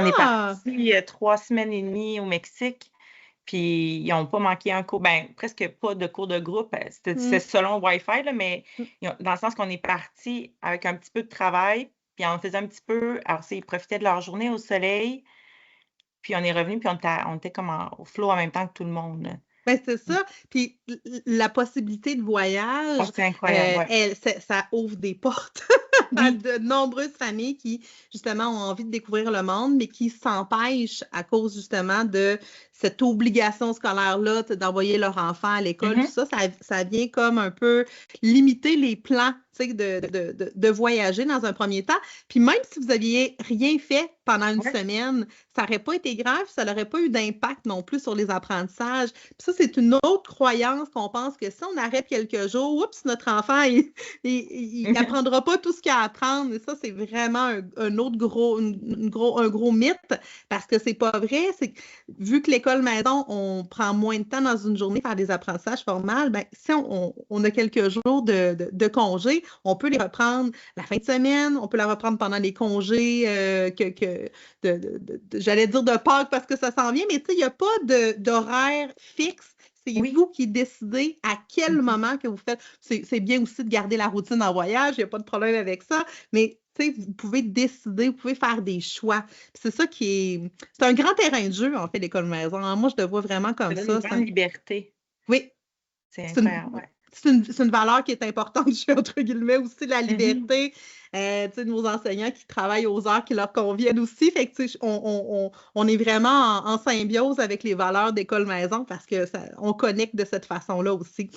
On est Ah! parti 3 semaines et demie au Mexique, puis ils n'ont pas manqué un cours, ben presque pas de cours de groupe. C'était Mmh. selon Wi-Fi, là, mais Mmh. dans le sens qu'on est parti avec un petit peu de travail, puis on faisait un petit peu. Alors, ils profitaient de leur journée au soleil, puis on est revenu, puis on était comme au flow en même temps que tout le monde, là. Ben, c'est ça. Puis la possibilité de Ah, voyage, c'est incroyable, ouais. ça ouvre des portes à Oui. de nombreuses familles qui, justement, ont envie de découvrir le monde, mais qui s'empêchent à cause, justement, de cette obligation scolaire-là d'envoyer leur enfant à l'école. Tout Mhm. ça, ça vient comme un peu limiter les plans, tu sais, de voyager dans un premier temps. Puis même si vous aviez rien fait pendant une Ouais. semaine, ça n'aurait pas été grave, ça n'aurait pas eu d'impact non plus sur les apprentissages. Puis ça, c'est une autre croyance qu'on pense que si on arrête quelques jours, oups, notre enfant, il n'apprendra pas tout ce qu'il a à apprendre. Et ça, c'est vraiment un autre un gros mythe parce que c'est pas vrai. C'est que, vu que l'école maison, on prend moins de temps dans une journée faire des apprentissages formels, ben, si on a quelques jours de congé, on peut les reprendre la fin de semaine, on peut la reprendre pendant les congés j'allais dire de Pâques parce que ça s'en vient, mais tu sais, il n'y a pas d'horaire fixe. C'est Oui. vous qui décidez à quel Mhm. moment que vous faites. C'est bien aussi de garder la routine en voyage, il n'y a pas de problème avec ça, mais tu sais, vous pouvez décider, vous pouvez faire des choix. C'est ça qui est. C'est un grand terrain de jeu, en fait, l'école maison. Moi, je le vois vraiment Ça comme donne une ça. grande liberté. Oui, C'est c'est une, incroyable, ouais. c'est une valeur qui est importante chez entre guillemets aussi, la Mhm. liberté tu sais, de nos enseignants qui travaillent aux heures qui leur conviennent aussi. Fait que, tu sais, on est vraiment en symbiose avec les valeurs d'école maison parce que on connecte de cette façon-là aussi.